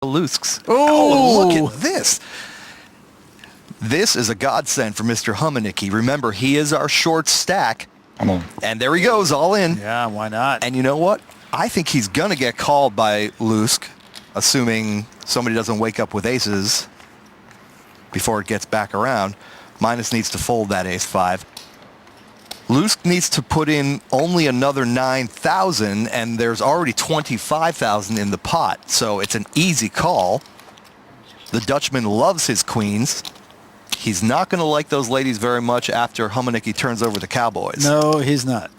Lusk's. Oh, look at this. This is a godsend for Mr. Humanicky. Remember, he is our short stack. And there he goes, all in. Yeah, why not? And you know what? I think he's going to get called by Lusk, assuming somebody doesn't wake up with aces before it gets back around. Minus needs to fold that ace-5. Lusk needs to put in only another 9,000, and there's already 25,000 in the pot, so it's an easy call. The Dutchman loves his queens. He's not going to like those ladies very much after Humanicky turns over the cowboys. No, he's not.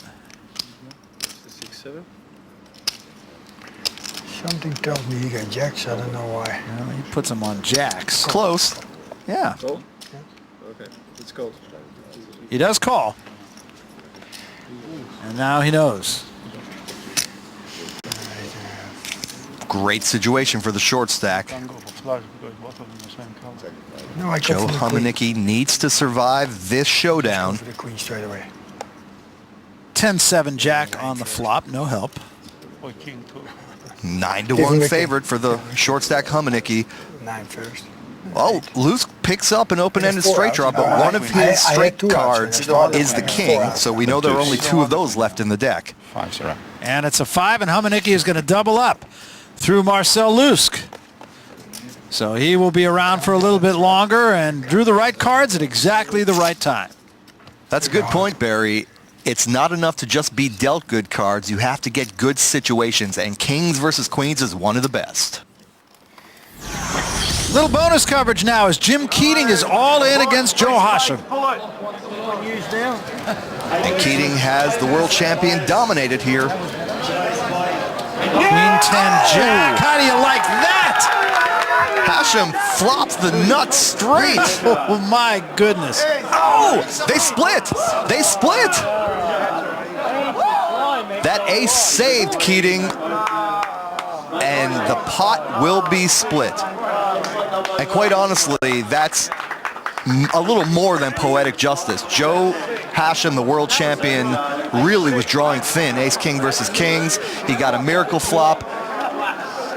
6, 7. Something tells me he got jacks. I don't know why. Well, he puts them on jacks. Close. Yeah. Call? Okay, it's called. He does call. And now he knows. Great situation for the short stack. No, I Joe Humanicky needs to survive this showdown. For the queen straight away. 10-7 jack on the flop. No help. 9-1 favorite for the short stack Humanicky. 9 first. Oh, Lusk picks up an open-ended straight draw, but one of his straight cards is the king, so we know there are only 2 of those left in the deck. And it's a 5, and Humanicky is going to double up through Marcel Lusk. So he will be around for a little bit longer and drew the right cards at exactly the right time. That's a good point, Barry. It's not enough to just be dealt good cards. You have to get good situations, and kings versus queens is one of the best. Little bonus coverage now as Jim Keating is all in against Joe Hashem. And Keating has the world champion dominated here. Queen 10 jack. How do you like that? Hashem flops the nuts straight. Oh my goodness. Oh, they split. They split. That ace saved Keating, and the pot will be split. And quite honestly, that's a little more than poetic justice. Joe Hashem, the world champion, really was drawing thin. Ace-king versus kings. He got a miracle flop,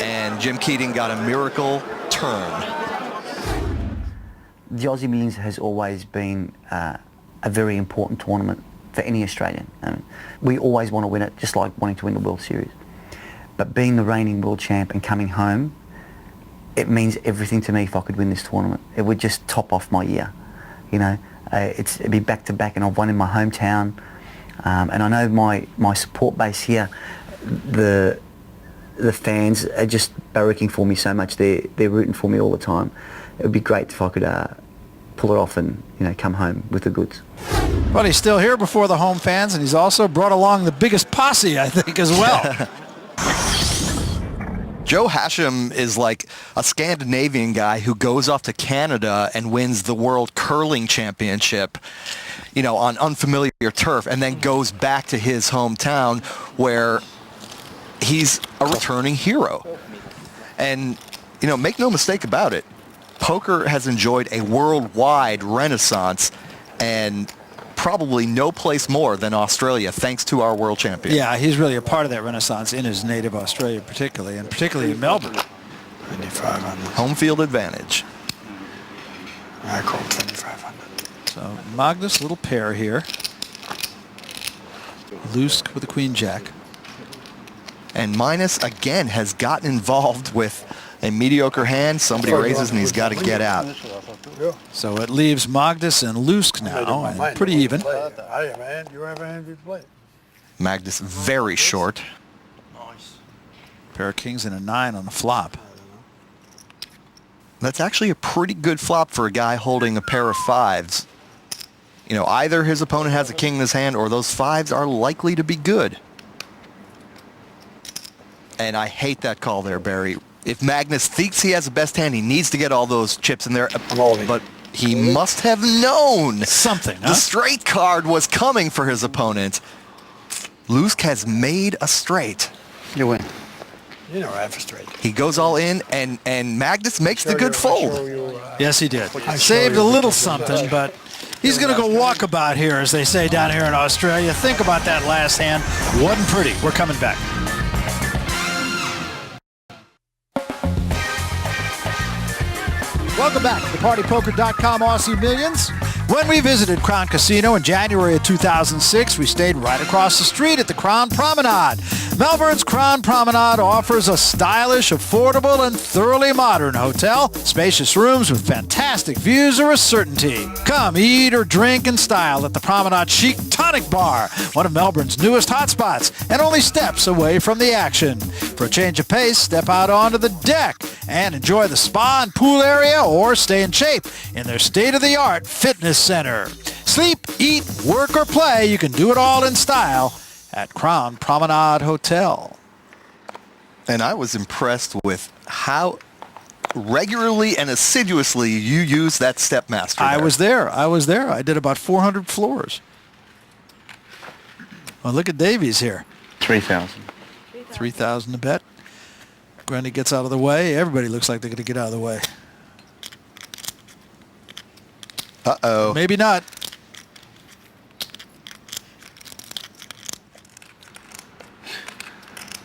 and Jim Keating got a miracle turn. The Aussie Millions has always been a very important tournament for any Australian. We always want to win it, just like wanting to win the World Series. But being the reigning world champ and coming home, it means everything to me if I could win this tournament. It would just top off my year, you know. It'd be back to back, and I've won in my hometown. And I know my support base here, the fans are just barracking for me so much. They're rooting for me all the time. It would be great if I could pull it off and, you know, come home with the goods. But he's still here before the home fans, and he's also brought along the biggest posse, I think, as well. Joe Hashem is like a Scandinavian guy who goes off to Canada and wins the World Curling Championship, you know, on unfamiliar turf, and then goes back to his hometown where he's a returning hero. And, you know, make no mistake about it, poker has enjoyed a worldwide renaissance, and probably no place more than Australia, thanks to our world champion. Yeah, he's really a part of that renaissance in his native Australia, particularly in Melbourne. 2,500. Home field advantage. I call 2,500. So Magnus, little pair here. Lusk with the queen jack. And Minus, again, has gotten involved with a mediocre hand. Somebody raises and he's got to get out. So it leaves Magnus and Lusk now, and pretty even. Magnus very short. Pair of kings and a 9 on the flop. That's actually a pretty good flop for a guy holding a pair of 5s. You know, either his opponent has a king in his hand or those 5s are likely to be good. And I hate that call there, Barry. If Magnus thinks he has the best hand, he needs to get all those chips in there. But he must have known something. The straight card was coming for his opponent. Lusk has made a straight. You win. You know I have a straight. He goes all in, and Magnus makes the good fold. Yes, he did. Saved a little something, but he's going to go walkabout here, as they say down here in Australia. Think about that last hand. Wasn't pretty. We're coming back. Welcome back to the PartyPoker.com Aussie Millions. When we visited Crown Casino in January of 2006, we stayed right across the street at the Crown Promenade. Melbourne's Crown Promenade offers a stylish, affordable, and thoroughly modern hotel. Spacious rooms with fantastic views are a certainty. Come eat or drink in style at the Promenade Chic Tonic Bar, one of Melbourne's newest hotspots, and only steps away from the action. For a change of pace, step out onto the deck and enjoy the spa and pool area, or stay in shape in their state-of-the-art fitness center. Sleep, eat, work, or play, you can do it all in style at Crown Promenade Hotel. And I was impressed with how regularly and assiduously you use that Stepmaster. I was there. I did about 400 floors. Well, look at Davies here. 3,000. 3,000 to bet. Grundy gets out of the way. Everybody looks like they're going to get out of the way. Uh-oh. Maybe not.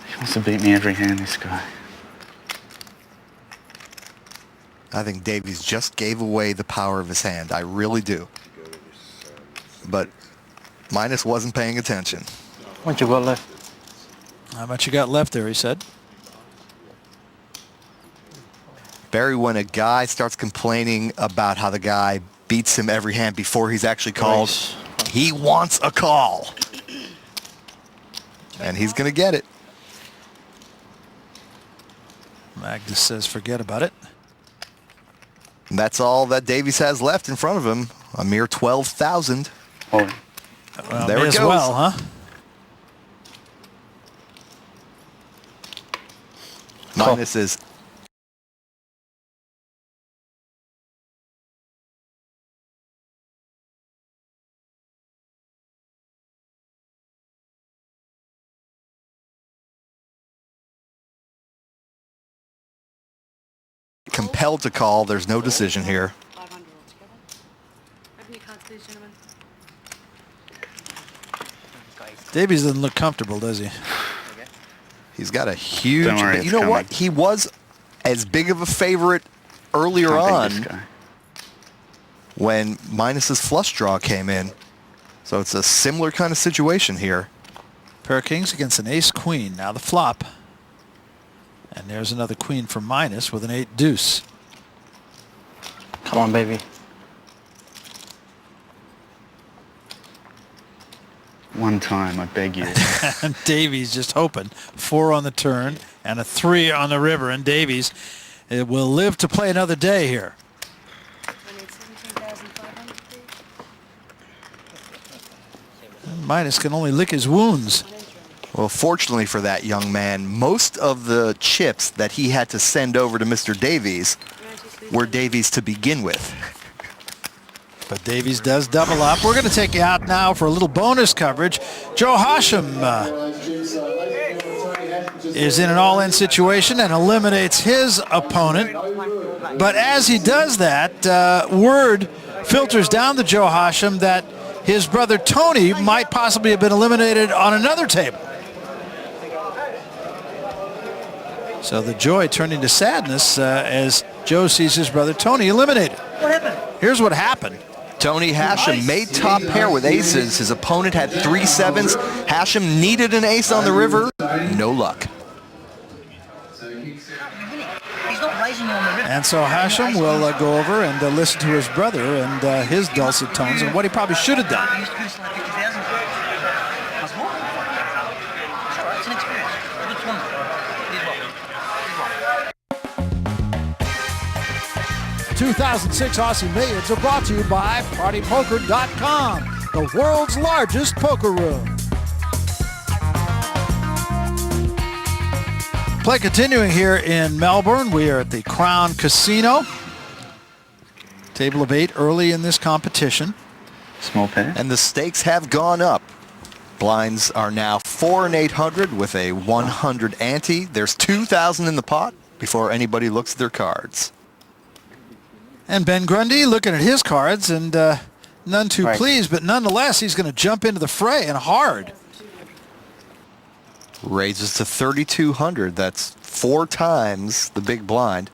He wants to beat me every hand, this guy. I think Davies just gave away the power of his hand. I really do. But Minus wasn't paying attention. What you got left? How much you got left there, he said. Barry, when a guy starts complaining about how the guy beats him every hand before he's actually called, he wants a call. And he's going to get it. Magnus says forget about it. And that's all that Davies has left in front of him. A mere 12,000. Oh, Well, There may it as goes. well, huh? Minus is compelled to call. There's no decision here. 500 altogether. Open your cards, please, gentlemen. Davies doesn't look comfortable, does he? He's got a huge... Don't worry, but you it's know coming. what? He was as big of a favorite earlier can't beat on this guy. when Minus's flush draw came in. So it's a similar kind of situation here. Pair of kings against an ace-queen. Now the flop. And there's another queen for Minus with an 8-deuce. Come on, baby. One time, I beg you. And Davies just hoping. 4 on the turn and a 3 on the river. And Davies will live to play another day here. I need 17,500, please. And Minus can only lick his wounds. Well, fortunately for that young man, most of the chips that he had to send over to Mr. Davies were Davies to begin with. But Davies does double up. We're going to take you out now for a little bonus coverage. Joe Hashem is in an all-in situation and eliminates his opponent. But as he does that, word filters down to Joe Hashem that his brother Tony might possibly have been eliminated on another table. So the joy turning to sadness as Joe sees his brother Tony eliminated. What happened? Here's what happened. Tony Hashem made top pair with aces. His opponent had 3 sevens. Hashem needed an ace on the river. No luck. And so Hashem will go over and listen to his brother and his dulcet tones and what he probably should have done. The 2006 Aussie Millions are brought to you by PartyPoker.com, the world's largest poker room. Play continuing here in Melbourne. We are at the Crown Casino. Table of 8 early in this competition. Small pair. And the stakes have gone up. Blinds are now 4 and 800 with a 100 ante. There's 2,000 in the pot before anybody looks at their cards. And Ben Grundy looking at his cards and none too Right. pleased, but nonetheless he's going to jump into the fray and hard. Raises to 3,200. That's 4 times the big blind.